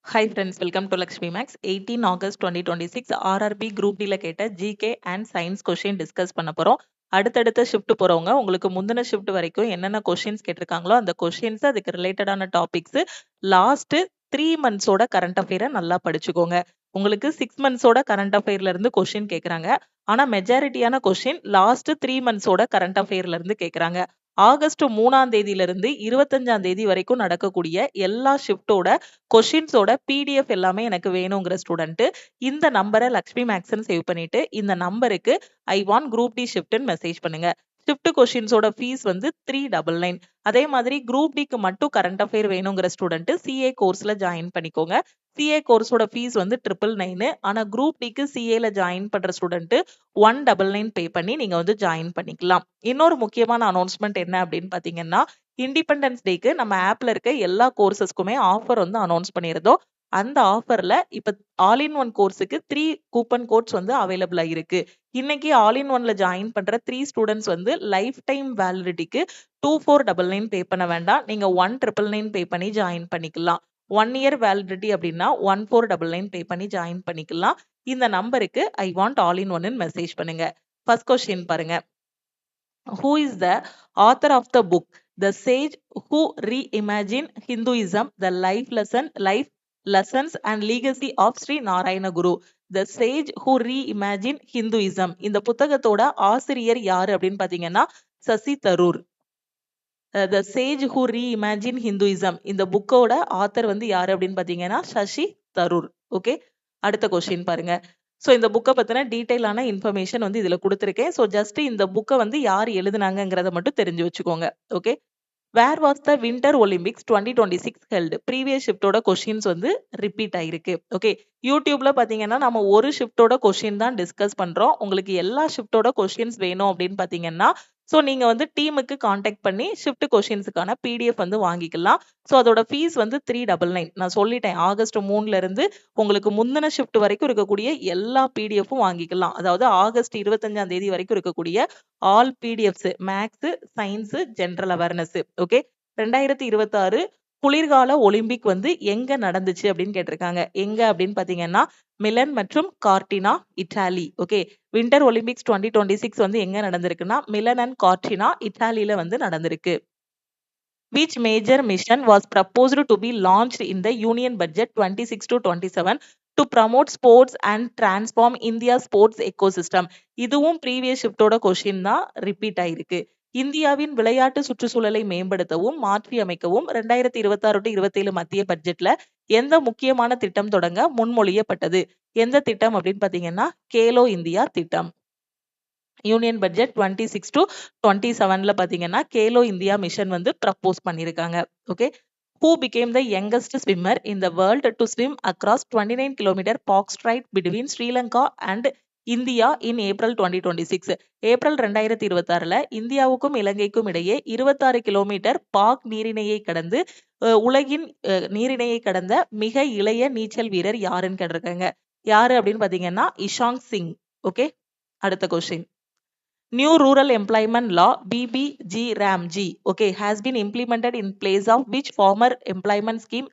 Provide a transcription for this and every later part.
Hi friends, welcome to Lakshmi Max. 18 August 2026 RRB Group Dல கேட்ட GK and Science question discuss பண்ண போறோம். அடுத்தடுத்த shift போறவங்க உங்களுக்கு முந்தின ஷிஃப்ட் வரைக்கும் என்னென்ன கொஸ்டின்ஸ் கேட்டிருக்காங்களோ அந்த கொஸ்டின்ஸ் அதுக்கு ரிலேட்டடான டாபிக்ஸ் லாஸ்ட் 3 மந்த்ஸோட கரண்ட் அஃபேரை நல்லா படிச்சுக்கோங்க. உங்களுக்கு 6 மந்த்ஸோட கரண்ட் அஃபேர்ல இருந்து கொஸ்டின் கேட்கறாங்க. ஆனா மெஜாரிட்டியான கொஸ்டின் லாஸ்ட் 3 மந்த்ஸோட கரண்ட் அஃபேர்ல இருந்து கேட்கறாங்க. ஆகஸ்ட் 3ஆம் தேதியிலிருந்து 25ஆம் தேதி வரைக்கும் நடக்கக்கூடிய எல்லா ஷிஃப்டோட கொஷின்ஸோட பிடிஎஃப் எல்லாமே எனக்கு வேணுங்கிற ஸ்டூடெண்ட் இந்த நம்பரை லக்ஷ்மி மேக்ஸ்ன்னு சேவ் பண்ணிட்டு இந்த நம்பருக்கு ஐ வாண்ட் குரூப் டி ஷிஃப்ட்னு மெசேஜ் பண்ணுங்க. ஷிஃப்ட் கொஷின்ஸோட ஃபீஸ் வந்து 399. அதே மாதிரி குரூப் டிக்கு மட்டும் கரண்ட் அஃபேர் வேணுங்கிற ஸ்டூடெண்ட் சிஏ கோர்ஸ்ல ஜாயின் பண்ணிக்கோங்க. சிஏ கோர்ஸோட ஃபீஸ் வந்து 999. ஆனா குரூப் டிக்கு சிஏல ஜாயின் பண்ற ஸ்டூடெண்ட் 199 பே பண்ணி நீங்க வந்து ஜாயின் பண்ணிக்கலாம். இன்னொரு முக்கியமான அனௌன்ஸ்மெண்ட் என்ன அப்படின்னு பாத்தீங்கன்னா, இண்டிபெண்டன்ஸ் டேக்கு நம்ம ஆப்ல இருக்க எல்லா கோர்சஸ்க்குமே ஆஃபர் வந்து அனௌன்ஸ் பண்ணியிருந்தோம். அந்த ஆஃபர்ல இப்ப ஆல் இன் ஒன் கோர்ஸுக்கு 3 கூப்பன் கோட்ஸ் வந்து அவைலபிளா இருக்கு. இன்னைக்கு ஆல் இன் ஒன்ல ஜாயின் பண்ற 3 ஸ்டூடெண்ட்ஸ் வந்து லைஃப் டைம் வேலிடிட்டிக்கு 2499 பே பண்ண வேண்டாம். நீங்க 1999 பே பண்ணி ஜாயின் பண்ணிக்கலாம். 1 இயர் வேலிடிட்டி அப்படின்னா 1499 பே பண்ணி ஜாயின் பண்ணிக்கலாம். இந்த நம்பருக்கு ஐ வாண்ட் ஆல் இன் ஒன்னு மெசேஜ் பண்ணுங்க. ஃபர்ஸ்ட் கொஸ்டின் பாருங்க. Who is the author of the book The Sage Who Reimagined Hinduism, The Life Lessons and Legacy of Sri Narayana Guru? The Sage Who Reimagined Hinduism. இந்த புத்தகத்தோட ஆசிரியர் யாரு அப்படின்னு பாத்தீங்கன்னா Sasi Tharoor. The Sage Who Reimagined Hinduism. இந்த புக்கோட author வந்து யாரு அப்படின்னு பாத்தீங்கன்னா சசி தரூர். ஓகே, அடுத்த கொஸ்டின் பாருங்க. ஸோ இந்த புக்கை பத்தின டீட்டெயிலான இன்ஃபர்மேஷன் வந்து இதுல கொடுத்துருக்கேன். ஸோ ஜஸ்ட் இந்த புக்கை வந்து யார் எழுதுனாங்கிறத மட்டும் தெரிஞ்சு வச்சுக்கோங்க. Okay, where was the winter Olympics 2026 held? Previous ஷிஃப்டோட கொஸ்டின்ஸ் வந்து ரிப்பீட் ஆயிருக்கு. ஓகே, யூடியூப்ல பாத்தீங்கன்னா நம்ம ஒரு ஷிஃப்டோட கொஸ்டின் தான் டிஸ்கஸ் பண்றோம். உங்களுக்கு எல்லா ஷிஃப்டோட கொஸ்டின்ஸ் வேணும் அப்படின்னு பாத்தீங்கன்னா ஸோ நீங்க வந்து டீமுக்கு காண்டாக்ட் பண்ணி ஷிஃப்ட் கொஸ்டின்ஸுக்கான பிடிஎஃப் வந்து வாங்கிக்கலாம். ஸோ அதோட ஃபீஸ் வந்து 399. நான் சொல்லிட்டேன், ஆகஸ்ட் 3ல இருந்து உங்களுக்கு முந்தின ஷிஃப்ட் வரைக்கும் இருக்கக்கூடிய எல்லா பிடிஎஃப்பும் வாங்கிக்கலாம். அதாவது ஆகஸ்ட் 25ஆம் தேதி வரைக்கும் இருக்கக்கூடிய all PDFs maths, science, general awareness. Okay, 2026 குளிர்கால ஒலிம்பிக் வந்து எங்க நடந்துச்சு அப்படின்னு கேட்டிருக்காங்க. எங்க அப்படின்னு பாத்தீங்கன்னா மிலன் மற்றும் கார்டினா, இட்டாலி. ஓகே, வின்டர் ஒலிம்பிக்ஸ் 2026 வந்து எங்க நடந்திருக்குன்னா மிலன் அண்ட் கார்டினா, இட்டாலியில வந்து நடந்திருக்கு. Which major mission was proposed to be launched in the Union Budget 26 to 27 to promote sports and transform India's sports ecosystem? இதுவும் previous ஷிஃப்டோட கொஸ்டின் தான் ரிப்பீட் ஆயிருக்கு. இந்தியாவின் விளையாட்டு சுற்றுச்சூழலை மேம்படுத்தவும் மாற்றி அமைக்கவும் 2026-27 மத்திய பட்ஜெட்ல எந்த முக்கியமான திட்டம் தொடங்க முன்மொழியப்பட்டது? எந்த திட்டம் அப்படின்னு பாத்தீங்கன்னா கேலோ இந்தியா திட்டம். யூனியன் பட்ஜெட் 26 to 27ல பாத்தீங்கன்னா கேலோ இந்தியா மிஷன் வந்து ப்ரப்போஸ் பண்ணிருக்காங்க. Okay, who became the youngest swimmer in the world to swim across 29 km park strait between Sri Lanka and India in April 2026? April 2026ல இந்தியாவுக்கும் இலங்கைக்கும் இடையே 26 கிலோமீட்டர் பாக் நீரிணையை கடந்து உலகின் நீரிணையை கடந்த மிக இளைய நீச்சல் வீரர் யாருன்னு கேட்டிருக்காங்க. யாரு அப்படின்னு பாத்தீங்கன்னா இஷாங் சிங். ஓகே, அடுத்த question. New Rural Employment Law BBG-RAMG okay has been implemented in place of which former employment scheme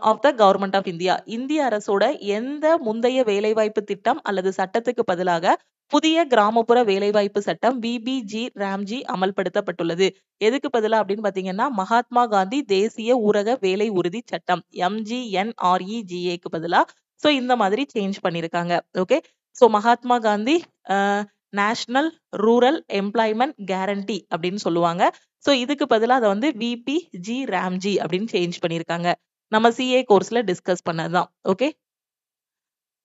of the government of India? இந்திய அரசோட எந்த முந்தைய வேலைவாய்ப்பு திட்டம் அல்லது சட்டத்துக்கு பதிலாக புதிய கிராமப்புற வேலைவாய்ப்பு சட்டம் BBG-RAMG அமல்படுத்தப்பட்டுள்ளது? எதுக்கு பதிலா அப்படின்னு பாத்தீங்கன்னா மகாத்மா காந்தி தேசிய ஊரக வேலை உறுதி சட்டம் MGNREGAக்கு பதிலா சோ இந்த மாதிரி சேஞ்ச் பண்ணிருக்காங்க. Okay, so Mahatma Gandhi national rural employment guarantee அப்படின்னு சொல்லுவாங்க. சோ இதுக்கு பதிலா அதை வந்து BBG-RAMG அப்படின்னு சேஞ்ச் பண்ணிருக்காங்க. நம்ம சிஏ கோர்ஸ்ல டிஸ்கஸ் பண்ணதுதான். ஓகே,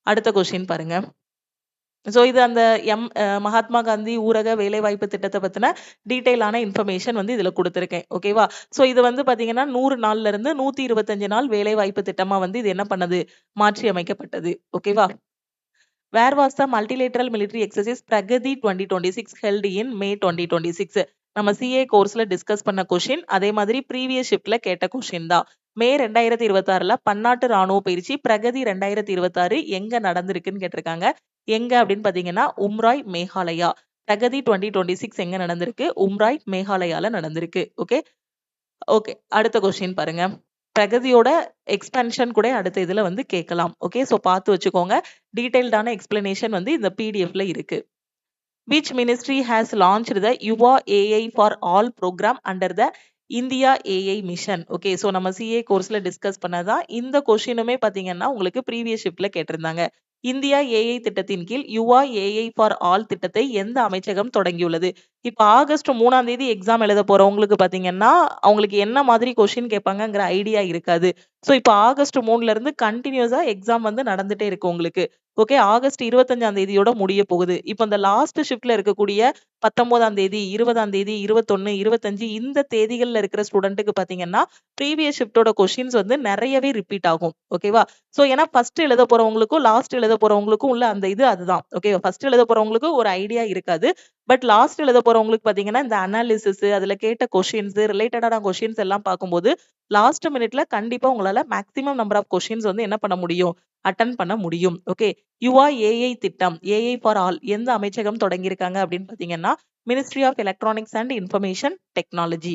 அடுத்த கொஸ்டின் பாருங்க. சோ இது அந்த மகாத்மா காந்தி ஊரக வேலைவாய்ப்பு திட்டத்தை பத்தின டீடைலான இன்ஃபர்மேஷன் வந்து இதுல கொடுத்திருக்கேன். ஓகேவா? சோ இது வந்து பாத்தீங்கன்னா 100 நாள்ல இருந்து 125 நாள் வேலைவாய்ப்பு திட்டமா வந்து இது என்ன பண்ணது, மாற்றி அமைக்கப்பட்டது. ஓகேவா? Where was the multilateral military exercise Pragati 2026 held in May 2026? நம்ம சிஏ கோர்ஸ்ல டிஸ்கஸ் பண்ண கொஸ்டின், அதே மாதிரி ப்ரீவியஸ் ஷிஃப்ட்ல கேட்ட கொஸ்டின் தான். மே 2026ல பன்னாட்டு ராணுவ பயிற்சி பிரகதி 2026 எங்க நடந்திருக்குன்னு கேட்டிருக்காங்க. எங்க அப்படின்னு பாத்தீங்கன்னா உம்ராய், மேகாலயா. பிரகதி 2026 எங்க நடந்திருக்கு? உம்ராய், மேகாலயால நடந்திருக்கு. ஓகே, அடுத்த கொஸ்டின் பாருங்க. பிரகதியோட எக்ஸ்பென்ஷன் கூட அடுத்த இதுல வந்து கேட்கலாம். ஓகே, ஸோ பார்த்து வச்சுக்கோங்க. டீடைல்டான எக்ஸ்பிளனேஷன் வந்து இந்த பிடிஎஃப்ல இருக்கு. Which ministry has launched the Yuva AI for All program under the India AI mission? Okay, so நம்ம சிஏ கோர்ஸ்ல டிஸ்கஸ் பண்ணதான் இந்த கொஸ்டினுமே பாத்தீங்கன்னா உங்களுக்கு ப்ரீவியஸ் ஷிப்ட்ல கேட்டிருந்தாங்க. இந்தியா ஏஐ திட்டத்தின் கீழ் யுவா ஏஐ ஃபார் ஆல் திட்டத்தை எந்த அமைச்சகம் தொடங்கியுள்ளது? இப்ப ஆகஸ்ட் 3ஆம் தேதி எக்ஸாம் எழுத போறவங்களுக்கு பாத்தீங்கன்னா அவங்களுக்கு என்ன மாதிரி கொஸ்டின் கேட்பாங்கங்கிற ஐடியா இருக்காது. ஸோ இப்ப ஆகஸ்ட் 3ல இருந்து கண்டினியூஸா எக்ஸாம் வந்து நடந்துட்டே இருக்கு உங்களுக்கு. ஓகே, ஆகஸ்ட் 25ஆம் தேதியோட முடிய போகுது. இப்ப இந்த லாஸ்ட் ஷிப்ட்ல இருக்கக்கூடிய 19ஆம் தேதி, 20ஆம் தேதி, 21, 25 இந்த தேதிகள்ல இருக்கிற ஸ்டூடெண்ட்க்கு பாத்தீங்கன்னா ப்ரீவியஸ் ஷிப்டோட கொஸ்டின்ஸ் வந்து நிறையவே ரிப்பீட் ஆகும். ஓகேவா? சோ ஏன்னா ஃபர்ஸ்ட் எழுத போறவங்களுக்கும் லாஸ்ட் எழுத போறவங்களுக்கும் உள்ள அந்த இது அதுதான். ஓகே, ஃபர்ஸ்ட் எழுத போறவங்களுக்கு ஒரு ஐடியா இருக்காது. பட் லாஸ்ட் எழுத போறவங்களுக்கு பாத்தீங்கன்னா இந்த அனாலிசிஸ், அதுல கேட்ட கொஸ்டின்ஸ், ரிலேட்டடான கொஸ்டின்ஸ் எல்லாம் பார்க்கும்போது லாஸ்ட் மினிட்ல கண்டிப்பா உங்களால மேக்ஸிமம் நம்பர் ஆஃப் கொஸ்டின்ஸ் வந்து என்ன பண்ண முடியும்? அட்டெண்ட் பண்ண முடியும். ஓகே, யுவா ஏஐ திட்டம் ஏஐ ஃபார் ஆல் எந்த அமைச்சகம் தொடங்கியிருக்காங்க அப்படின்னு பாத்தீங்கன்னா ministry of electronics and information technology.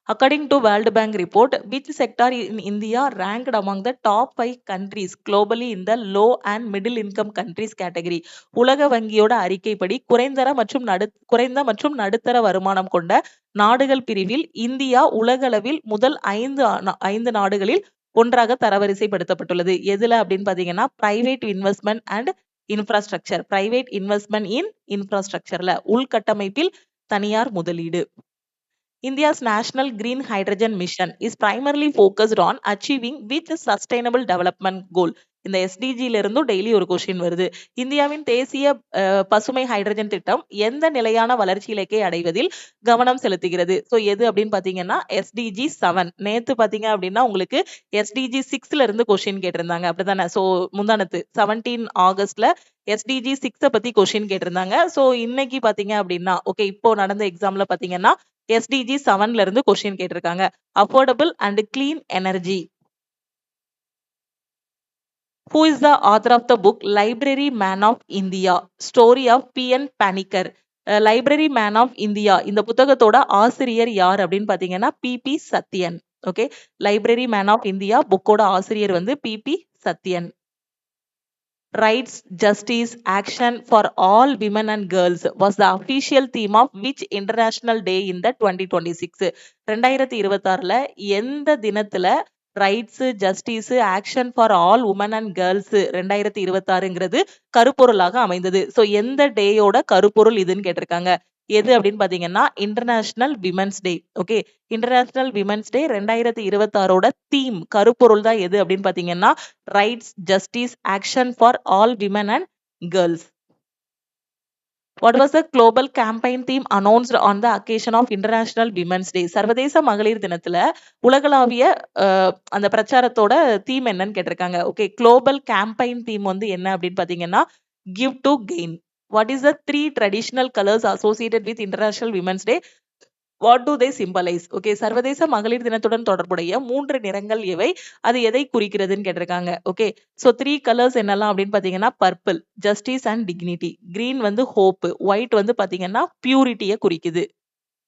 According to World Bank report, which sector in India ranked among the top 5 countries globally in the low and middle income countries category? உலக வங்கியோட அறிக்கைப்படி குறைந்த மற்றும் நடுத்தர வருமானம் கொண்ட நாடுகள் பிரிவில் இந்தியா உலகளவில் முதல் 5 நாடுகளில் ஒன்றாக தரவரிசைப்படுத்தப்பட்டுள்ளது. எதுல அப்படின்னு பாத்தீங்கன்னா private investment and infrastructure. Private investment in இன்ஃப்ராஸ்ட்ரக்சர்ல உள்கட்டமைப்பில் தனியார் முதலீடு. India's National Green Hydrogen Mission is primarily focused on achieving which sustainable development goal? இந்த எஸ்டிஜில இருந்தும் டெய்லி ஒரு கொஸ்டின் வருது. இந்தியாவின் தேசிய பசுமை ஹைட்ரஜன் திட்டம் எந்த நிலையான வளர்ச்சி இலக்கை அடைவதில் கவனம் செலுத்துகிறது? சோ எது அப்படின்னு பாத்தீங்கன்னா எஸ்டிஜி 7. நேத்து பாத்தீங்க அப்படின்னா உங்களுக்கு எஸ்டிஜி 6ல இருந்து கொஸ்டின் கேட்டிருந்தாங்க. அப்படிதானே? சோ முந்தானத்து 17 ஆகஸ்ட்ல எஸ்டிஜி 6 பத்தி கொஸ்டின் கேட்டிருந்தாங்க. சோ இன்னைக்கு பாத்தீங்க அப்படின்னா ஓகே, இப்போ நடந்த எக்ஸாம்ல பாத்தீங்கன்னா எஸ்டிஜி 7ல இருந்து கொஸ்டின் கேட்டிருக்காங்க. Affordable and clean energy. Who is the author of the book Library Man of India? Story of P.N. Panikkar. Library man of India இந்த புத்தகத்தோட ஆசிரியர் யார் அப்படின்னு பாத்தீங்கன்னா PP Sathyan. Okay, library man of India புக்கோட ஆசிரியர் வந்து PP Sathyan. Rights, Justice, Action for All Women and Girls was the official theme of which international day in the 2026? 2026ல எந்த தினத்துல rights, justice, action for all women and girls 2026ங்கிறது கருப்பொருளாக அமைந்தது. So எந்த டேயோட கருப்பொருள் இதுன்னு கேட்டிருக்காங்க. எது அப்படின்னு பாத்தீங்கன்னா International Women's Day. Okay, International Women's Day 2026ஓட தீம் கருப்பொருள் தான் எது அப்படின்னு பாத்தீங்கன்னா rights, justice, action for all women and girls. What was the global campaign theme announced on the occasion of International Women's Day? சர்வதேச மகளிர் தினத்துல உலகளாவிய அந்த பிரச்சாரத்தோட தீம் என்னன்னு கேட்டிருக்காங்க. ஓகே, குளோபல் கேம்பெயின் தீம் வந்து என்ன அப்படின்னு பாத்தீங்கன்னா give to gain. What is the 3 traditional colors associated with International Women's Day? What do they symbolize? Okay, சர்வதேச மகளிர் தினத்துடன் தொடர்புடைய 3 நிறங்கள் எவை? அது எதை குறிக்கிறதுன்னு கேட்டிருக்காங்க. ஓகே, சோ 3 கலர்ஸ் என்னெல்லாம் அப்படின்னு பாத்தீங்கன்னா purple justice and dignity, green வந்து ஹோப், ஒயிட் வந்து பாத்தீங்கன்னா பியூரிட்டியை குறிக்குது.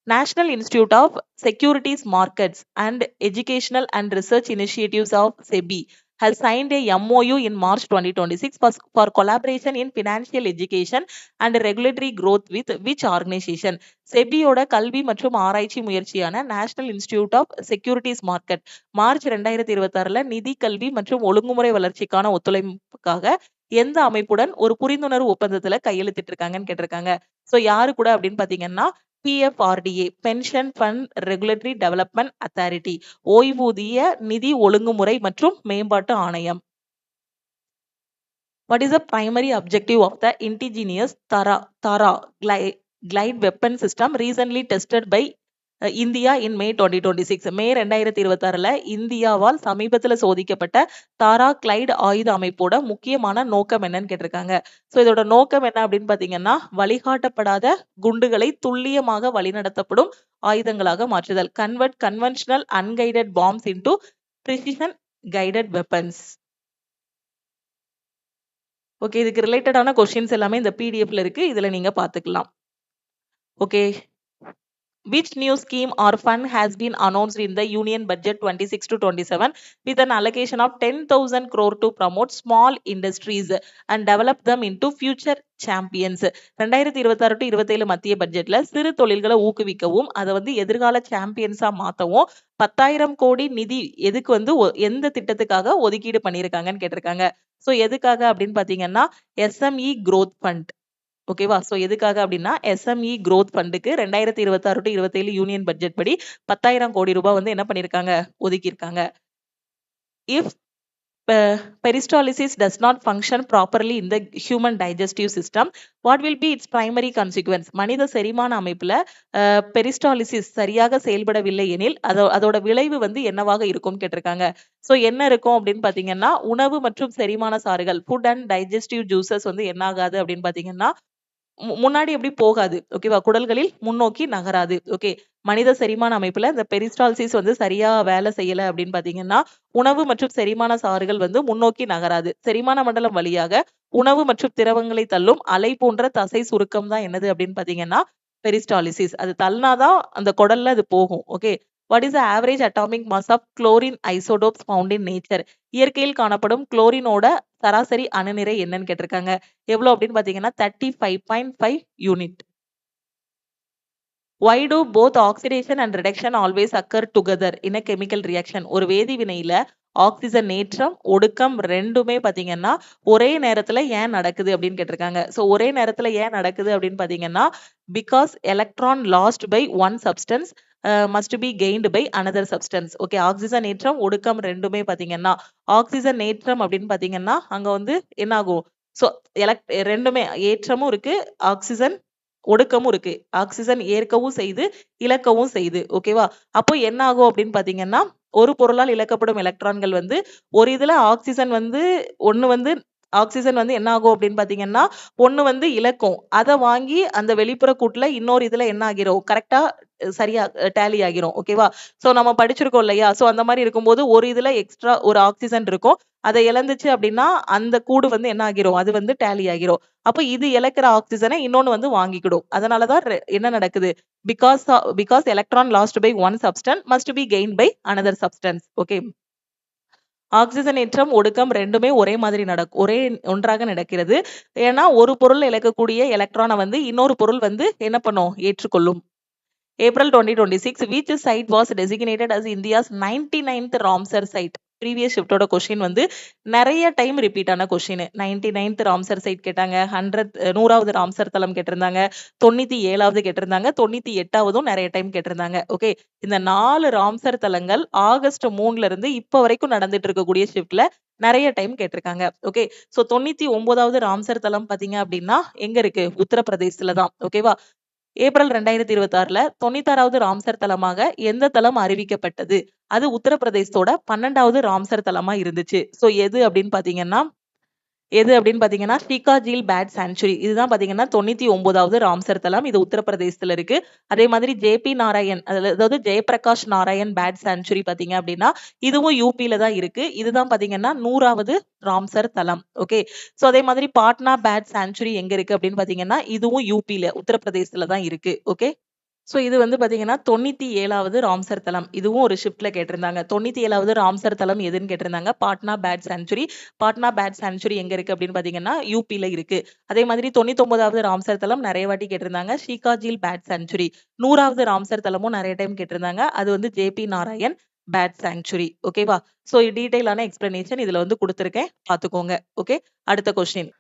National institute of securities markets and educational and research initiatives of SEBI has signed a MOU in March 2026 for collaboration in financial education and regulatory growth with which organization? செபியோட கல்வி மற்றும் ஆராய்ச்சி முயற்சியான National institute of Securities Market March 2026ல நிதி, கல்வி மற்றும் ஒழுங்குமுறை வளர்ச்சிக்கான ஒத்துழைப்புக்காக எந்த அமைப்புடன் ஒரு புரிந்துணர்வு ஒப்பந்தத்துல கையெழுத்திட்டு இருக்காங்கன்னு கேட்டிருக்காங்க. சோ யாரு கூட அப்படின்னு பாத்தீங்கன்னா PFRDA, pension fund regulatory development authority, ஓய்வூதிய நிதி ஒழுங்குமுறை மற்றும் மேம்பாட்டு ஆணையம். What is the primary objective of the indigenous Tara glide weapon system recently tested by India in May 2026? May 2026ல இந்தியாவால் சமீபத்துல சோதிக்கப்பட்ட தாரா கிளைட் ஆயுத அமைப்போட முக்கியமான நோக்கம் என்னன்னு கேட்டிருக்காங்க. சோ இதோட நோக்கம் என்ன அப்படின்னு பாத்தீங்கன்னா வழிகாட்டப்படாத குண்டுகளை துல்லியமாக வழிநடத்தப்படும் ஆயுதங்களாக மாற்றுதல். Convert conventional unguided palms into precision guided weapons. Okay, இதுக்கு ரிலேட்டடான கொஸ்டின்ஸ் எல்லாமே இந்த பிடிஎஃப்ல இருக்கு, இதுல நீங்க பாத்துக்கலாம். Okay, Which new scheme or fund has been announced in the Union Budget 26 to 27 with an allocation of 10,000 crore to promote small industries and develop them into future champions? 2026 to 27 மத்திய பட்ஜெட்ல சிறு தொழில்களை ஊக்குவிக்கவும் அதை வந்து எதிர்கால சாம்பியன்ஸா மாத்தவும் 10,000 கோடி நிதி எதுக்கு வந்து எந்த திட்டத்துக்காக ஒதுக்கீடு பண்ணியிருக்காங்கன்னு கேட்டிருக்காங்க. சோ எதுக்காக அப்படின்னு பாத்தீங்கன்னா எஸ்எம்இ growth fund. ஓகேவா? சோ எதுக்காக அப்படின்னா SME growth ஃபண்டுக்கு 2026 to 27 union budget படி 10,000 கோடி ரூபாய் வந்து என்ன பண்ணிருக்காங்க? ஒதுக்கியிருக்காங்க. If peristalsis does not function properly in the human digestive system, what will be its primary consequence? மனித செரிமான அமைப்புல பெரிஸ்டாலிசிஸ் சரியாக செயல்படவில்லை எனில் அதோட விளைவு வந்து என்னவாக இருக்கும் கேட்டிருக்காங்க. சோ என்ன இருக்கும் அப்படின்னு பாத்தீங்கன்னா உணவு மற்றும் செரிமான சாறுகள் ஃபுட் அண்ட் டைஜஸ்டிவ் ஜூசஸ் வந்து என்ன ஆகாது அப்படின்னு பாத்தீங்கன்னா முன்னாடி எப்படி போகாது. ஓகேவா? குடல்களில் முன்னோக்கி நகராது. ஓகே. மனித செரிமான அமைப்புல இந்த பெரிஸ்டால்சிஸ் வந்து சரியா வேலை செய்யல அப்படின்னு பாத்தீங்கன்னா உணவு மற்றும் செரிமான சாறுகள் வந்து முன்னோக்கி நகராது. செரிமான மண்டலம் வழியாக உணவு மற்றும் திரவங்களை தள்ளும் அலை போன்ற தசை சுருக்கம் தான் என்னது அப்படின்னு பாத்தீங்கன்னா பெரிஸ்டாலிசிஸ். அது தள்ளினாதான் அந்த குடல்ல அது போகும். Okay. What is the average atomic mass of chlorine isotopes found in nature? இயற்கையில் காணப்படும் குளோரினோட சராசரி அணுநிறை என்னன்னு கேட்டிருக்காங்க. எவ்வளவு அப்படின்னு பாத்தீங்கன்னா 35.5 unit. Why do both oxidation and reduction always occur together in a chemical reaction? ஒரு வேதி வினையில ஆக்சிஜனேற்றம் ஒடுக்கம் ரெண்டுமே பாத்தீங்கன்னா ஒரே நேரத்துல ஏன் நடக்குது அப்படின்னு கேட்டிருக்காங்க. சோ ஒரே நேரத்துல ஏன் நடக்குது அப்படின்னு பாத்தீங்கன்னா because electron lost by one substance must be gained by another substance. Okay. Oxygen ஏற்றம் ஒடுக்கம் ரெண்டுமே பாத்தீங்கன்னா ஆக்சிஜன் ஏற்றம் அப்படின்னு பாத்தீங்கன்னா அங்க வந்து என்ன ஆகும்? சோ ரெண்டுமே ஏற்றமும் இருக்கு, ஆக்சிஜன் ஒடுக்கமும் இருக்கு. ஆக்சிஜன் ஏற்கவும் செய்து இழக்கவும் செய்து. ஓகேவா? அப்போ என்ன ஆகும் அப்படின்னு பாத்தீங்கன்னா ஒரு பொருளால் இழக்கப்படும் எலக்ட்ரான்கள் வந்து ஒரு இதுல ஆக்சிஜன் வந்து ஆக்சிஜன் வந்து என்ன ஆகும் அப்படின்னு பாத்தீங்கன்னா ஒண்ணு வந்து இழக்கும். அதை வாங்கி அந்த வெளிப்புற கூட்டுல இன்னொரு இதுல என்ன ஆகிரும்? கரெக்டா சரியா டேலி ஆகிரும். ஓகேவா? சோ நம்ம படிச்சிருக்கோம் இல்லையா? சோ அந்த மாதிரி இருக்கும்போது ஒரு இதுல எக்ஸ்ட்ரா ஒரு ஆக்சிஜன் இருக்கும். அதை இழந்துச்சு அப்படின்னா அந்த கூடு வந்து என்ன ஆகிரும்? அது வந்து டேலி ஆகிரும். அப்ப இது இழக்கிற ஆக்சிஜனை இன்னொன்னு வந்து வாங்கிக்கிடும். அதனாலதான் என்ன நடக்குது? because electron lost by one substance must be gained by another substance. Okay. ஆக்சிஜனேற்றம் ஒடுக்கம் ரெண்டுமே ஒரே மாதிரி ஒரே ஒன்றாக நடக்கிறது. ஏன்னா ஒரு பொருள் இழக்கக்கூடிய எலக்ட்ரானை வந்து இன்னொரு பொருள் வந்து என்ன பண்ணும்? ஏற்றுக்கொள்ளும். April 2026, which site was designated as India's 99th Ramsar site? Previous ஷிஃப்டோட கொஸ்டின் வந்து நிறைய டைம் ரிப்பீட் ஆன கொஸ்டின். 99th ராம்சர் சைட் கேட்டாங்க, 100வது ராம்சர் தலம் கேட்டிருந்தாங்க, 97வது கேட்டிருந்தாங்க, 98வதும் நிறைய டைம் கேட்டிருந்தாங்க. ஓகே. இந்த 4 ராம்சர் தலங்கள் ஆகஸ்ட் 3ல இருந்து இப்ப வரைக்கும் நடந்துட்டு இருக்கக்கூடிய ஷிஃப்ட்ல நிறைய டைம் கேட்டிருக்காங்க. ஓகே. சோ 99வது ராம்சர் தலம் பாத்தீங்க அப்படின்னா எங்க இருக்கு? உத்தரப்பிரதேசத்துல தான். ஓகேவா? ஏப்ரல் 2026ல 96வது ராம்சர் தலமாக எந்த தலம் அறிவிக்கப்பட்டது? அது உத்தரப்பிரதேசத்தோட 12வது ராம்சர் தலமா இருந்துச்சு. சோ எது அப்படின்னு பாத்தீங்கன்னா ஷிகாஜில் பேட் சாங்சுரி. இதுதான் பாத்தீங்கன்னா 99வது ராம்சர் தலம். இது உத்தரப்பிரதேசத்துல இருக்கு. அதே மாதிரி ஜேபி நாராயண் அதாவது ஜெயபிரகாஷ் நாராயண் பேட் சாங்சுரி பாத்தீங்க அப்படின்னா இதுவும் யூபில தான் இருக்கு. இதுதான் பாத்தீங்கன்னா 100வது ராம்சர் தலம். ஓகே. சோ அதே மாதிரி பாட்னா பேட் சாங்சுரி எங்க இருக்கு அப்படின்னு பாத்தீங்கன்னா இதுவும் யூபில உத்தரப்பிரதேசத்துல தான் இருக்கு. ஓகே. சோ இது வந்து பாத்தீங்கன்னா 97வது ராம்சர் தலம். இதுவும் ஒரு ஷிஃப்ட்ல கேட்டிருந்தாங்க. 97வது ராம்சர் தலம் எதுன்னு கேட்டிருந்தாங்க. Patna bird sanctuary. Patna bird sanctuary எங்க இருக்கு அப்படின்னு பாத்தீங்கன்னா யூபில இருக்கு. அதே மாதிரி 99வது ராம்சர் தலம் நிறைய வாட்டி கேட்டிருந்தாங்க. ஷிகாஜில் பேட் சாங்சுரி. 100வது ராம்சர் தலமும் நிறைய டைம் கேட்டிருந்தாங்க. அது வந்து ஜேபி நாராயண் பேட் சாங்சுரி. ஓகேவா? சோ டீடைலான எக்ஸ்பிளனேஷன் இதுல வந்து கொடுத்திருக்கேன், பாத்துக்கோங்க. ஓகே. அடுத்த கொஸ்டின்.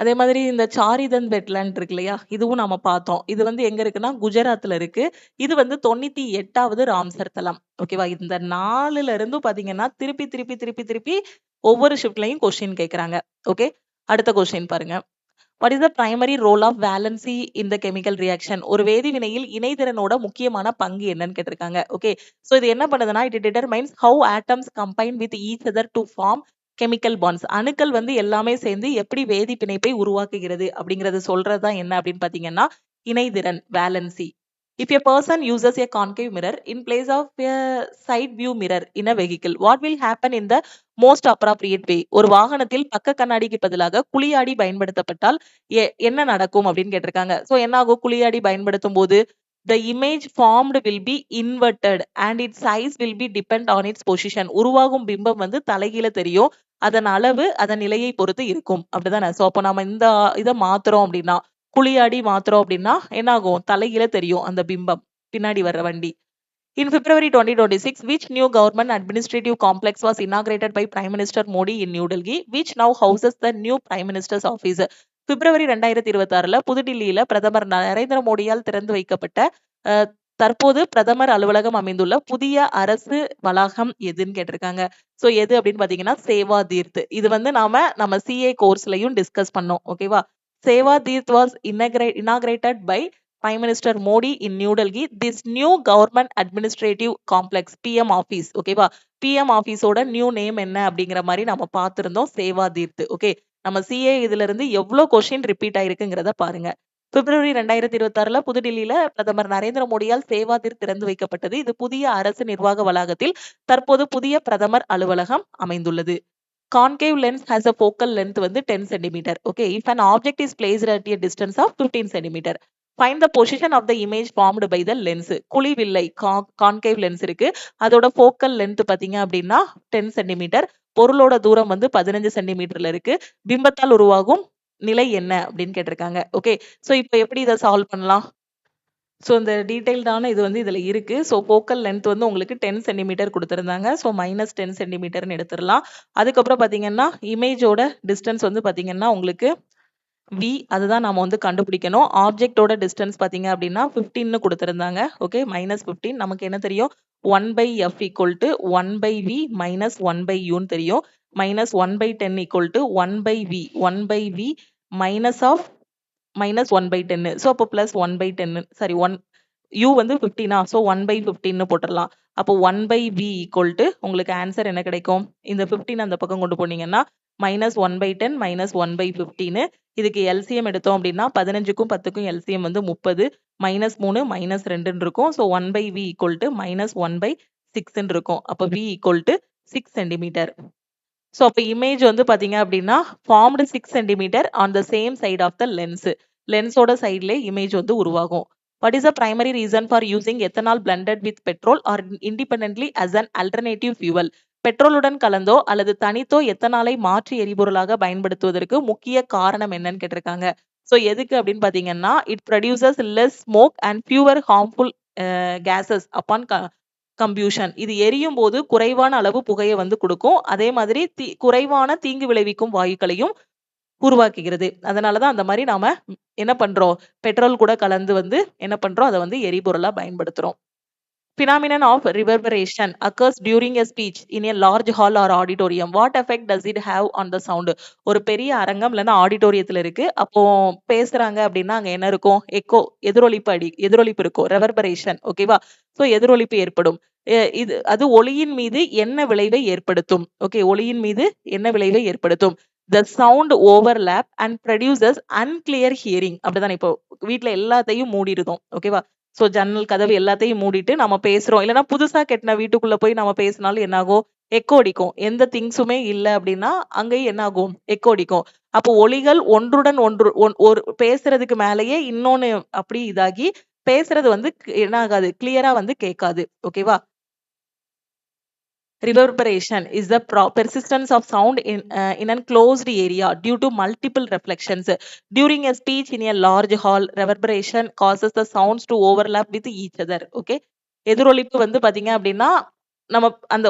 அதே மாதிரி இந்த சாரிதன் வெட்லேண்ட் இருக்கு இல்லையா? இதுவும் நாம பார்த்தோம். இது வந்து எங்க இருக்குன்னா குஜராத்ல இருக்கு. இது வந்து 98வது ராம்சர் தலம். ஓகேவா? இந்த 4ல இருந்தும் பாத்தீங்கன்னா திருப்பி ஒவ்வொரு ஷிஃப்ட்லயும் கொஸ்டின் கேக்குறாங்க. ஓகே. அடுத்த கொஸ்டின் பாருங்க. What is the primary role of valency in the chemical reaction? ஒரு வேதிவினையில் இணைதிறனோட முக்கியமான பங்கு என்னன்னு கேட்டிருக்காங்க. ஓகே. சோ இது என்ன பண்ணுதுன்னா it determines how atoms combine with each other to form chemical bonds. அணுக்கள் வந்து எல்லாமே சேர்ந்து எப்படி வேதி பிணைப்பை உருவாக்குகிறது அப்படிங்கறது சொல்றதுதான் என்ன அப்படின்னு பாத்தீங்கன்னா இணைதிறன், valency. If a person uses a concave mirror in place of a side view mirror in a vehicle, what will happen in the most appropriate way? ஒரு வாகனத்தில் பக்க கண்ணாடிக்கு பதிலாக குழியாடி பயன்படுத்தப்பட்டால் என்ன நடக்கும் அப்படின்னு கேட்டிருக்காங்க. சோ என்ன ஆகும்? குழியாடி பயன்படுத்தும் போது the image formed will be inverted and its size will be depend on its position. உருவாகும் பிம்பம் வந்து தலைகீழ தெரியும். அதன் அளவு அதன் நிலையை பொறுத்து இருக்கும். அப்படிதானே? சோ அப்போ நம்ம இந்த இத மாத்துறோம் அப்படின்னா, குழியாடி மாத்துறோம் அப்படின்னா என்ன ஆகும்? தலைகீழ தெரியும் அந்த பிம்பம். பின்னாடி வர்ற வண்டி. In February 2026, which new government administrative complex was inaugurated by Prime Minister Modi in New Delhi, which now houses the new Prime Minister's office? பிப்ரவரி 2026ல புதுடில்லியில பிரதமர் நரேந்திர மோடியால் திறந்து வைக்கப்பட்ட தற்போது பிரதமர் அலுவலகம் அமைந்துள்ள புதிய அரசு வளாகம் எதுன்னு கேட்டிருக்காங்க. சோ எது அப்படின்னு பாத்தீங்கன்னா சேவா தீர்த். இது வந்து நம்ம CA கோர்ஸ்லயும் டிஸ்கஸ் பண்ணோம். ஓகேவா? Seva Tirth was inaugurated by Prime Minister Modi in New Delhi. This new government administrative complex PM office. ஓகேவா? PM ஆபீஸோட நியூ நேம் என்ன அப்படிங்கிற மாதிரி நம்ம பார்த்திருந்தோம். சேவா தீர்த். ஓகே, நம்ம CA இதுல இருந்து எவ்வளவு கொஸ்டின் ரிப்பீட் ஆயிருக்குங்கிறத பாருங்க. பிப்ரவரி 2026ல புதுடில்லியில பிரதமர் நரேந்திர மோடியால் சேவா தீர்த் திறந்து வைக்கப்பட்டது. இது புதிய அரசு நிர்வாக வளாகத்தில் தற்போது புதிய பிரதமர் அலுவலகம் அமைந்துள்ளது. Concave lens has a focal length வந்து 10 cm. Okay, if an object is placed at a distance of 15 cm. Find the position of the image formed by the lens. குழிவில்லை concave lens இருக்கு. அதோட focal length பாத்தீங்க அப்படின்னா 10 cm. பொருளோட தூரம் வந்து 15 சென்டிமீட்டர்ல இருக்கு. பிம்பத்தால் உருவாகும் நிலை என்ன அப்படின்னு கேட்டிருக்காங்க. ஓகே, சோ இப்போ எப்படி இதை சால்வ் பண்ணலாம்? ஸோ இந்த டீடைல்டான இது வந்து இதுல இருக்கு. ஸோ ஃபோக்கல் லென்த் வந்து உங்களுக்கு 10 சென்டிமீட்டர் கொடுத்துருந்தாங்க. ஸோ -10 சென்டிமீட்டர்னு எடுத்துடலாம். அதுக்கப்புறம் பாத்தீங்கன்னா இமேஜோட டிஸ்டன்ஸ் வந்து பாத்தீங்கன்னா உங்களுக்கு V, அதுதான் நாம வந்து கண்டுபிடிக்கணும். ஆப்ஜெக்டோட டிஸ்டன்ஸ் பாத்தீங்க அப்படின்னா 15ன்னு கொடுத்துருந்தாங்க. ஓகே, -15. நமக்கு என்ன தெரியும்? 1/f = 1/v - 1/uன்னு தெரியும். -1/10 = 1/v 1/v -1/10. ஸோ அப்போ +1/10. சாரி, u வந்து 15. ஸோ 1/15ன்னு போட்டுடலாம். அப்போ 1/v = உங்களுக்கு ஆன்சர் என்ன கிடைக்கும்? இந்த 15 அந்த பக்கம் கொண்டு போனீங்கன்னா -1/10 - 1/15. இதுக்கு LCM எடுத்தோம் அப்படின்னா 15க்கும் 10க்கும் LCM வந்து 30. -3 -2 இருக்கும். ஸோ 1/v = -1/6 இருக்கும். அப்போ v = 6 சென்டிமீட்டர். ஸோ அப்போ இமேஜ் வந்து பாத்தீங்க அப்படின்னா formed 6 centimetre on the same side of the lens. லென்ஸோட சைட்ல இமேஜ் வந்து உருவாகும். What is the primary reason for using ethanol blended with petrol or independently as an alternative fuel? பெட்ரோலுடன் கலந்தோ அல்லது தனித்தோ எத்தனாலை மாற்று எரிபொருளாக பயன்படுத்துவதற்கு முக்கிய காரணம் என்னன்னு கேட்டிருக்காங்க. ஸோ எதுக்கு அப்படின்னு பாத்தீங்கன்னா it produces less smoke and fewer harmful gases upon combustion. இது எரியும் போது குறைவான அளவு புகையை வந்து கொடுக்கும். அதே மாதிரி குறைவான தீங்கு விளைவிக்கும் வாயுக்களையும் உருவாக்குகிறது. அதனாலதான் அந்த மாதிரி நாம என்ன பண்றோம்? பெட்ரோல் கூட கலந்து வந்து என்ன பண்றோம்? அதை வந்து எரிபொருளா பயன்படுத்துறோம். Phenomenon of reverberation occurs during a speech in a large hall or auditorium. What effect does it have on the sound? ஒரு பெரிய அரங்கம் இல்லைன்னா ஆடிட்டோரியத்துல இருக்கு. அப்போ பேசுறாங்க அப்படின்னா அங்க என்ன இருக்கும்? எக்கோ, எதிரொலிப்பு இருக்கும். ரெவர்பரேஷன். ஓகேவா? சோ எதிரொலிப்பு ஏற்படும். அது ஒளியின் மீது என்ன விளைவை ஏற்படுத்தும்? ஓகே, ஒளியின் மீது என்ன விளைவை ஏற்படுத்தும்? The sound overlap and produces unclear hearing. அப்படிதான் இப்போ வீட்டுல எல்லாத்தையும் மூடிடுதோம். ஓகேவா? சோ ஜன்னல் கதவு எல்லாத்தையும் மூடிட்டு நம்ம பேசுறோம். இல்லைன்னா புதுசா கெட்டின வீட்டுக்குள்ள போய் நம்ம பேசினாலும் என்ன ஆகும்? எக்கோ அடிக்கும். எந்த திங்ஸுமே இல்லை அப்படின்னா அங்கேயும் என்ன ஆகும்? எக்கோ அடிக்கும். அப்போ ஒலிகள் ஒன்றுடன் ஒன்று ஒரு பேசுறதுக்கு மேலேயே இன்னொன்னு அப்படி இதாகி பேசுறது வந்து என்ன ஆகாது? கிளியரா வந்து கேட்காது. ஓகேவா? Reverberation is the persistence of sound in an closed area due to multiple reflections. During a speech in a large hall, reverberation causes the sounds to overlap with each other. Okay, எதிரொலிப்பு வந்து பாத்தீங்க அப்படின்னா நம்ம அந்த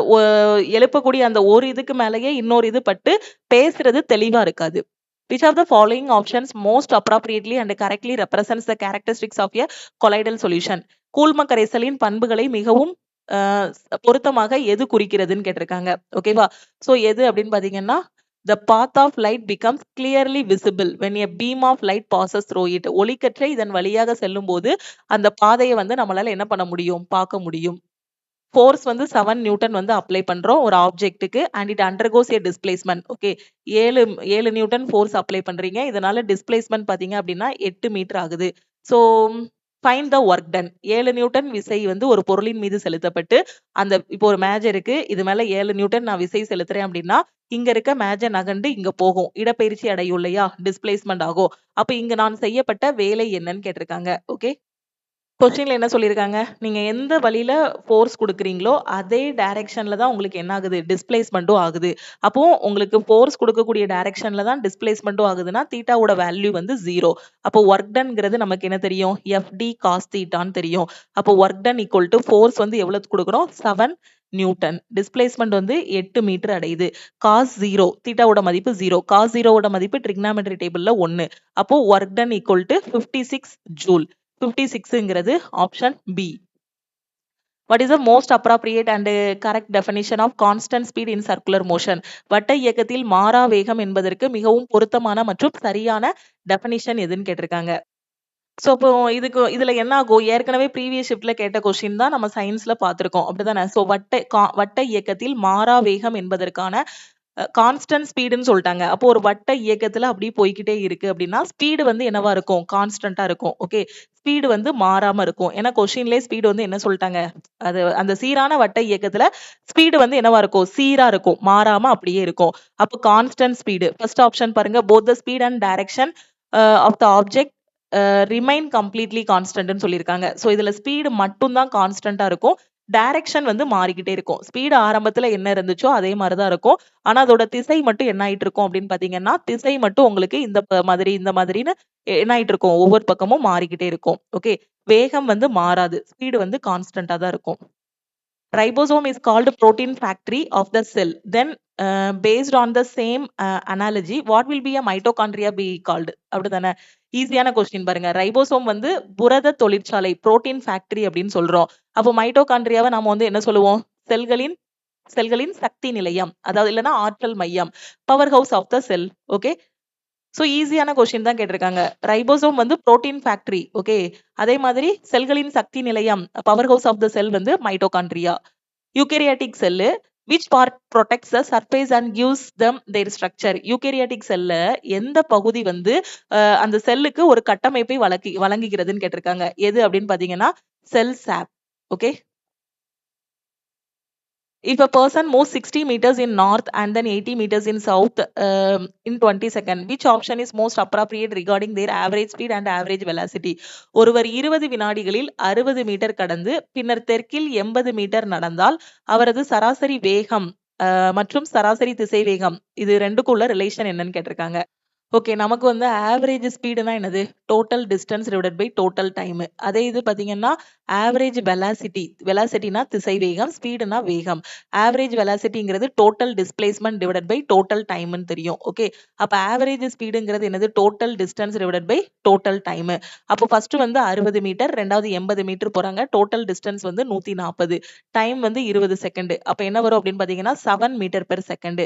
எழுப்பக்கூடிய அந்த ஒரு இதுக்கு மேலேயே இன்னொரு இது பட்டு பேசுறது தெளிவா இருக்காது. Which of the following options most appropriately and correctly represents the characteristics of a colloidal solution? கூழ்ம கரைசலின் பண்புகளை மிகவும் பொருத்தமாக எது குறிக்கிறதுன்னு கேட்டிருக்காங்க. ஓகேவா? சோ எது அப்படின்னு பாத்தீங்கன்னா the path of light becomes clearly visible when a beam of light passes through it. ஒளிக்கற்றை இதன் வழியாக செல்லும் போது அந்த பாதையை வந்து நம்மளால என்ன பண்ண முடியும்? பார்க்க முடியும். ஃபோர்ஸ் வந்து 7 நியூட்டன் வந்து அப்ளை பண்றோம் ஒரு ஆப்ஜெக்ட்டுக்கு and it undergoes a displacement. Okay, 7 Newton force apply பண்றீங்க. இதனால டிஸ்பிளேஸ்மென்ட் பாத்தீங்க அப்படின்னா 8 மீட்டர் ஆகுது. So find the work done. 7 Newton விசை வந்து ஒரு பொருளின் மீது செலுத்தப்பட்டு அந்த இப்போ ஒரு மேஜை இருக்கு. இது மேல 7 நியூட்டன் நான் விசை செலுத்துறேன் அப்படின்னா இங்க இருக்க மேஜை நகண்டு இங்க போகும். இடப்பெயர்ச்சி அடையும் இல்லையா? டிஸ்பிளேஸ்மெண்ட் ஆகும். அப்ப இங்க நான் செய்யப்பட்ட வேலை என்னன்னு கேட்டிருக்காங்க. ஓகே, கொஸ்டின்ல என்ன சொல்லியிருக்காங்க? நீங்க எந்த வழியில ஃபோர்ஸ் குடுக்குறீங்களோ, அதே டைரக்ஷன்ல தான் உங்களுக்கு என்ன ஆகுது? டிஸ்பிளேஸ்மென்ட்டும் ஆகுது. அப்போ உங்களுக்கு ஃபோர்ஸ் குடுக்கக்கூடிய டைரக்ஷன்ல தான் டிஸ்பிளேஸ்மென்ட்டும் ஆகுதுன்னா, தீட்டாவோட வேல்யூ வந்து 0. அப்போ வொர்க் டன்ங்கிறது நமக்கு என்ன தெரியும்? எஃப்டி காஸ் தீட்டான்னு தெரியும். அப்போ work done equal to force வந்து எவ்வளவு குடுக்குறோம்? 7 நியூட்டன். டிஸ்பிளேஸ்மென்ட் வந்து 8 மீட்டர் அடையுது. காஸ் 0 தீட்டாவோட மதிப்பு 0. காஸ் 0வோட மதிப்பு ட்ரிக்னாமெட்ரி டேபிள்ல 1. அப்போ work done equal to 56 joule. 56ங்கிறது option B. What is the most appropriate and correct definition of constant speed in circular motion? வட்ட இயக்கத்தில் மாறா வேகம் என்பதற்கு மிகவும் பொருத்தமான மற்றும் சரியான டெஃபினிஷன் எதுன்னு கேட்டிருக்காங்க. சோ அப்போ இதுல என்ன ஆகும்? ஏற்கனவே ப்ரீவியஸ் ஷிஃப்ட்ல கேட்ட கொஸ்டின் தான் நம்ம சயின்ஸ்ல பார்த்திருக்கோம். அப்படிதானே? சோ வட்ட இயக்கத்தில் மாறா வேகம் என்பதற்கான கான்ஸ்டன்ட் ஸ்பீடுன்னு சொல்ட்டாங்க. அப்போ ஒரு வட்ட இயக்கத்துல அப்படியே போய்க்கிட்டே இருக்கு அப்படின்னா, ஸ்பீடு வந்து என்னவா இருக்கும்? கான்ஸ்டன்ட்டா இருக்கும். ஓகே. ஸ்பீடு வந்து மாறாம இருக்கும். ஏன்னா கொஸ்டின்லயே ஸ்பீடு வந்து என்ன சொல்ட்டாங்க? அது அந்த சீரான வட்ட இயக்கத்துல ஸ்பீடு வந்து என்னவா இருக்கும்? சீரா இருக்கும். மாறாம அப்படியே இருக்கும். அப்போ கான்ஸ்டன்ட் ஸ்பீடு. ஃபர்ஸ்ட் ஆப்ஷன் பாருங்க. Both the speed and direction of the object remain completely கான்ஸ்டன்ட்னு சொல்லியிருக்காங்க. சோ இதுல ஸ்பீடு மட்டும் தான் கான்ஸ்டன்ட்டா இருக்கும். டைரக்ஷன் வந்து மாறிக்கிட்டே இருக்கும். ஸ்பீடு ஆரம்பத்துல என்ன இருந்துச்சோ அதே மாரி தான் இருக்கும். ஆனா அதோட திசை மட்டும் என்ன ஆயிட்டு இருக்கும் அப்படின்னு பாத்தீங்கன்னா, திசை மட்டும் உங்களுக்கு இந்த மாதிரின்னு என்ன ஆயிட்டு இருக்கும்? ஒவ்வொரு பக்கமும் மாறிக்கிட்டே இருக்கும். ஓகே. வேகம் வந்து மாறாது. ஸ்பீடு வந்து கான்ஸ்டன்ட்டா தான் இருக்கும். Ribosome is called protein factory of the cell. Then, based on the same analogy, what will be a mitochondria be called? அப்படிதானே? ஈஸியான கொஸ்டின் பாருங்க. ரைபோசோம் வந்து புரத தொழிற்சாலை, புரோட்டீன் ஃபேக்டரி அப்படின்னு சொல்றோம். அப்போ மைட்டோகாண்ட்ரியாவை நாம வந்து என்ன சொல்லுவோம்? செல்களின் செல்களின் சக்தி நிலையம். அதாவது இல்லன்னா ஆற்றல் மையம். Power house of the cell. Okay. So ஈஸியான கொஸ்டின் தான் கேட்டிருக்காங்க. ரைபோசோம் வந்து புரோட்டீன் ஃபேக்டரி. ஓகே. அதே மாதிரி செல்களின் சக்தி நிலையம், பவர் ஹவுஸ் ஆஃப் த செல் வந்து mitochondria. Eukaryotic cell which part protects the surface and gives them their structure. Eukaryotic செல்ல எந்த பகுதி வந்து அந்த செல்லுக்கு ஒரு கட்டமைப்பை வழங்குகிறதுன்னு கேட்டிருக்காங்க. எது அப்படின்னு பாத்தீங்கன்னா செல் சாப். Okay. If a person moves 60 meters in north and then 80 meters in south in 20 seconds, which option is most appropriate regarding their average speed and average velocity? ஒருவர் 20 வினாடிகளில் 60 மீட்டர் கடந்து பின்னர் தெற்கில் 80 மீட்டர் நடந்தால் அவரது சராசரி வேகம் மற்றும் சராசரி திசை வேகம் இது ரெண்டுக்குள்ள ரிலேஷன் என்னன்னு கேட்டிருக்காங்க. ஓகே. நமக்கு வந்து ஆவரேஜ் ஸ்பீடுனா என்னது? Total distance divided by total time. அதே இது பார்த்தீங்கன்னா, ஆவரேஜ் வெலாசிட்டி. வெலாசிட்டினா திசைவேகம், ஸ்பீடுனா வேகம். ஆவரேஜ் வெலாசிட்டிங்கிறது total displacement divided by total டைம்ன்னு தெரியும். ஓகே. அப்ப ஆவரேஜ் ஸ்பீடுங்கிறது என்னது? Total distance divided by total time. அப்போ ஃபர்ஸ்ட் வந்து 60 மீட்டர், 2வது 80 மீட்டர் போறாங்க. டோட்டல் டிஸ்டன்ஸ் வந்து 140. டைம் வந்து 20 செகண்ட். அப்ப என்ன வரும் அப்படின்னு பார்த்தீங்கன்னா, 7 metre per second.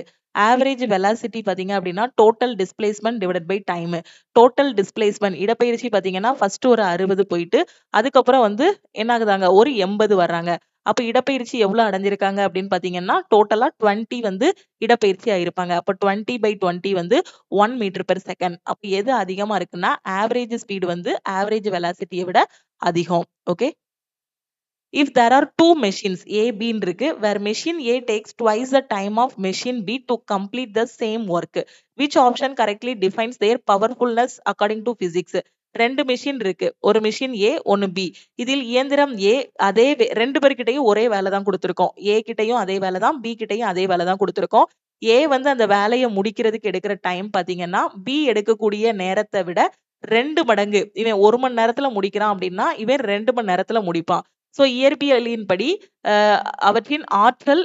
Average velocity பாத்தீங்க அப்படின்னா total displacement divided by time. Total displacement இடப்பெயர்ச்சி பாத்தீங்கன்னா ஃபர்ஸ்ட் ஒரு 60 போயிட்டு அதுக்கப்புறம் வந்து என்ன ஆகுதாங்க? ஒரு 80 வர்றாங்க. அப்ப இடப்பெயர்ச்சி எவ்வளவு அடைஞ்சிருக்காங்க அப்படின்னு பாத்தீங்கன்னா டோட்டலா 20 வந்து இடப்பெயர்ச்சி ஆயிருப்பாங்க. அப்ப 20/20 வந்து 1 மீட்டர் பெர் செகண்ட். அப்ப எது அதிகமா இருக்குன்னா ஆவரேஜ் ஸ்பீடு வந்து ஆவரேஜ் வெலாசிட்டியை விட அதிகம். Okay. If there are two machines A, B இருக்கு where machine A takes twice the time of machine B to complete the same work, which option correctly defines their powerfulness according to physics? ரெண்டு machine இருக்கு. ஒரு machine A, ஒன்னு B. இதில் இயந்திரம் A அதே ரெண்டு பேர்கிட்டயும் ஒரே வேலை தான் கொடுத்திருக்கோம். A கிட்டயும் அதே வேலை தான், B கிட்டயும் அதே வேலை தான் கொடுத்திருக்கோம். A வந்து அந்த வேலையை முடிக்கிறதுக்கு எடுக்கிற டைம் பாத்தீங்கன்னா B எடுக்கக்கூடிய நேரத்தை விட 2 மடங்கு. இவன் 1 மணி நேரத்துல முடிக்கிறான் அப்படின்னா இவன் 2 மணி நேரத்துல முடிப்பான். சோ இயற்பியலின்படி அவற்றின் ஆற்றல்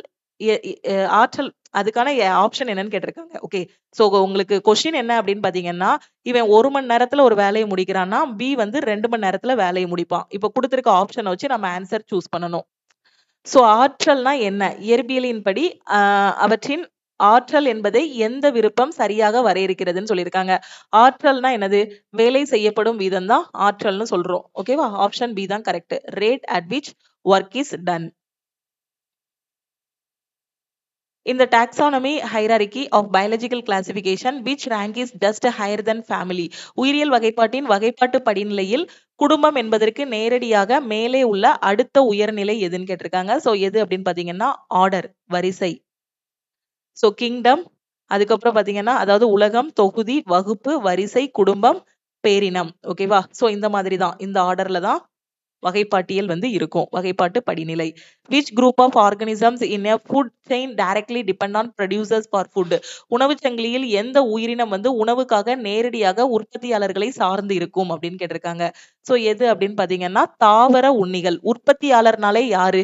ஆற்றல் அதுக்கான ஆப்ஷன் என்னன்னு கேட்டிருக்காங்க. ஓகே. சோ உங்களுக்கு கொஸ்டின் என்ன அப்படின்னு பாத்தீங்கன்னா, இவன் 1 மணி நேரத்துல ஒரு வேலையை முடிக்கிறான்னா பி வந்து 2 மணி நேரத்துல வேலையை முடிப்பான். இப்ப கொடுத்திருக்க ஆப்ஷனை வச்சு நம்ம ஆன்சர் சூஸ் பண்ணணும். சோ ஆற்றல்னா என்ன? இயற்பியலின்படி அவற்றின் ஆற்றல் என்பதை எந்த விருப்பம் சரியாக வரையறுக்கிறதுன்னு சொல்லியிருக்காங்க. ஆற்றல்னா என்னது? வேலை செய்யப்படும் வீதம் தான் ஆற்றல்னு சொல்றோம். ஓகேவா? ஆப்ஷன் பி தான் correct. Rate at which work is done. In the taxonomy hierarchy of biological classification, which rank is just higher than family? உயிரியல் வகைப்பாட்டின் வகைப்பாட்டு படிநிலையில் குடும்பம் என்பதற்கு நேரடியாக மேலே உள்ள அடுத்த உயர்நிலை எதுன்னு கேட்டிருக்காங்க. சோ எது அப்படின்னு பாத்தீங்கன்னா ஆர்டர், வரிசை. சோ கிங்டம், அதுக்கப்புறம் பாத்தீங்கன்னா அதாவது உலகம், தொகுதி, வகுப்பு, வரிசை, குடும்பம், பேரினம். ஓகேவா? சோ இந்த மாதிரி தான் இந்த ஆர்டர்ல தான் வகைப்பாட்டியல் வந்து இருக்கும். வகைப்பாட்டு படிநிலை. Which group of organisms in a food chain directly depend on producers for food? உணவுச் சங்கிலியில் எந்த உயிரினம் வந்து உணவுக்காக நேரடியாக உற்பத்தியாளர்களை சார்ந்து இருக்கும் அப்படின்னு கேட்டிருக்காங்க. சோ எது அப்படின்னு பாத்தீங்கன்னா தாவர உண்ணிகள். உற்பத்தியாளர்னாலே யாரு?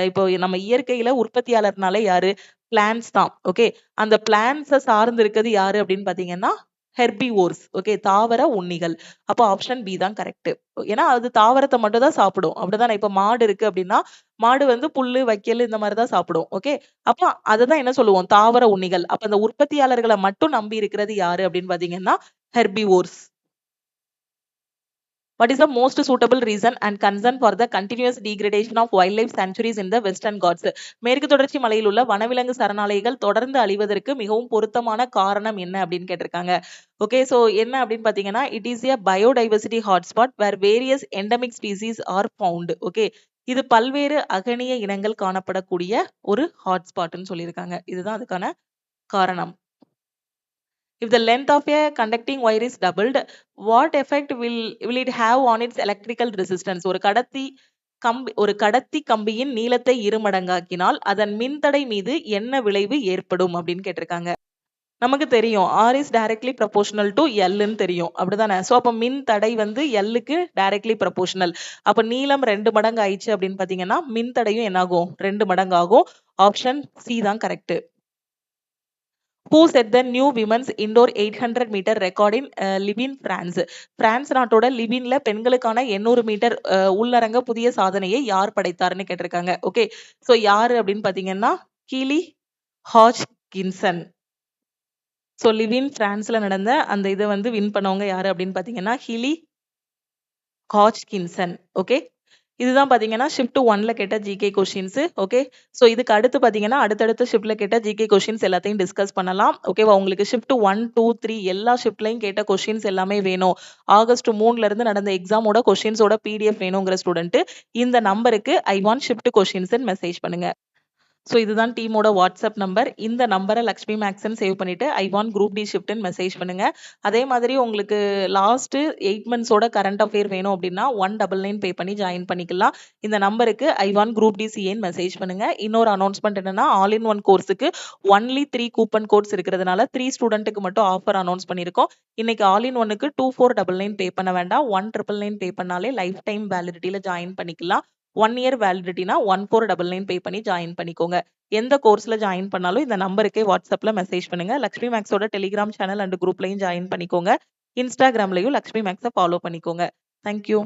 இப்போ நம்ம இயற்கையில உற்பத்தியாளர்னாலே யாரு? பிளான்ட்ஸ் தான். ஓகே. அந்த பிளான்ட்ஸ சார்ந்து இருக்கிறது யாரு அப்படின்னு பாத்தீங்கன்னா ஹெர்பிவோர்ஸ். ஓகே. தாவர உண்ணிகள். அப்போ ஆப்ஷன் பி தான் கரெக்ட். ஏன்னா அது தாவரத்தை மட்டும் தான் சாப்பிடும். அப்படிதானே? இப்ப மாடு இருக்கு அப்படின்னா மாடு வந்து புல்லு, வைக்கல் இந்த மாதிரி தான் சாப்பிடும். ஓகே. அப்போ அததான் என்ன சொல்லுவோம்? தாவர உண்ணிகள். அப்ப அந்த உற்பத்தியாளர்களை மட்டும் நம்பி இருக்கிறது யாரு அப்படின்னு பாத்தீங்கன்னா herbivores. What is the most suitable reason and concern for the continuous degradation of wildlife sanctuaries in the Western Ghats? மேற்கு தொடர்ச்சி மலையில் உள்ள வனவிலங்கு சரணாலயங்கள் தொடர்ந்து அழிவதற்கு மிகவும் பொருத்தமான காரணம் என்ன அப்படின்னு கேட்டிருக்காங்க. ஓகே. சோ என்ன அப்படின்னு பாத்தீங்கன்னா it is a biodiversity hotspot where various endemic species are found. Okay. இது பல்வேறு அகணிய இனங்கள் காணப்படக்கூடிய ஒரு ஹாட்ஸ்பாட்னு சொல்லியிருக்காங்க. இதுதான் அதுக்கான காரணம். If the length of a conducting wire is doubled, what effect will it have on its electrical resistance? ஒரு கடத்தி கம்பியின் நீளத்தை இருமடங்காக்கினால் அதன் மின்தடை மீது என்ன விளைவு ஏற்படும் அப்படின்னு கேட்டிருக்காங்க. நமக்கு தெரியும் R is directly proportional to L ன்னு தெரியும். அப்படிதானே? சோ அப்ப மின் தடை வந்து L க்கு directly proportional. அப்ப நீளம் 2 மடங்கு ஆயிடுச்சு அப்படின்னு பாத்தீங்கன்னா மின் தடையும் என்னாகும்? 2 மடங்கு ஆகும். ஆப்ஷன் சி தான் correct. Who set the new women's indoor 800 meter record in live-in France? France நாட்டோட லிவின்ல பெண்களுக்கான 800 மீட்டர் உள்ளரங்க புதிய சாதனையை யார் படைத்தாருன்னு கேட்டிருக்காங்க. ஓகே. சோ யாரு அப்படின்னு பாத்தீங்கன்னா கீலி ஹாட்கின்சன். சோ லிவின் பிரான்ஸ்ல நடந்த அந்த இதை வந்து வின் பண்ணவங்க யாரு அப்படின்னு பாத்தீங்கன்னா ஹிலி ஹாட்கின்சன். ஓகே. இதுதான் பாத்தீங்கன்னா ஷிஃப்ட் 1ல கேட்ட ஜிகே கொஸ்டின்ஸ். ஓகே. சோ இதுக்கு அடுத்து பாத்தீங்கன்னா அடுத்தடுத்த ஷிஃப்ட்ல கேட்ட ஜிகே கொஸ்டின்ஸ் எல்லாத்தையும் டிஸ்கஸ் பண்ணலாம். ஓகேவா? உங்களுக்கு ஷிஃப்ட் 1, 2, 3 எல்லா ஷிஃப்ட்லயும் கேட்ட கொஸ்டின்ஸ் எல்லாமே வேணும். ஆகஸ்ட் 3ல இருந்து நடந்த எக்ஸாமோட கொஸ்டின்ஸோட பிடிஎஃப் வேணுங்கிற ஸ்டூடெண்ட் இந்த நம்பருக்கு I want shift questions message பண்ணுங்க. சோ இதுதான் டீமோட வாட்ஸ்அப் நம்பர். இந்த நம்பரை லக்ஷ்மி மேக்ஸ்ன்னு சேவ் பண்ணிட்டு ஐ வாண்ட் குரூப் டி ஷிஃப்ட்னு மெசேஜ் பண்ணுங்க. அதே மாதிரி உங்களுக்கு லாஸ்ட் 8 மந்த்ஸோட கரண்ட் அஃபேர் வேணும் அப்படின்னா 199 பே பண்ணி ஜாயின் பண்ணிக்கலாம். இந்த நம்பருக்கு ஐ வாண்ட் குரூப் டி சிஏன்னு மெசேஜ் பண்ணுங்க. இன்னொரு அனௌன்ஸ்மெண்ட் என்னன்னா ஆல் இன் ஒன் கோர்ஸுக்கு ஒன்லி 3 கூப்பன் கோட்ஸ் இருக்கிறதுனால 3 ஸ்டூடெண்ட்டுக்கு மட்டும் ஆஃபர் அனௌன்ஸ் பண்ணியிருக்கோம். இன்னைக்கு ஆல் இன் ஒன்னுக்கு 2499 பே பண்ண வேண்டாம். 1999 பே பண்ணாலே லைஃப் டைம் வேலிடிட்டியில ஜாயின் பண்ணிக்கலாம். 1 இயர் வேலிடிட்டினா 1499 பே பண்ணி ஜாயின் பண்ணிக்கோங்க. எந்த கோர்ஸ்ல ஜாயின் பண்ணாலும் இந்த நம்பருக்கே வாட்ஸ்அப்ல மெசேஜ் பண்ணுங்க. லக்ஷ்மி மேக்ஸோட டெலிகிராம் சேனல் அண்ட் குரூப்லயும் ஜாயின் பண்ணிக்கோங்க. இன்ஸ்டாகிராம்லயும் லக்ஷ்மி மேக்ஸை ஃபாலோ பண்ணிக்கோங்க. தேங்க்யூ.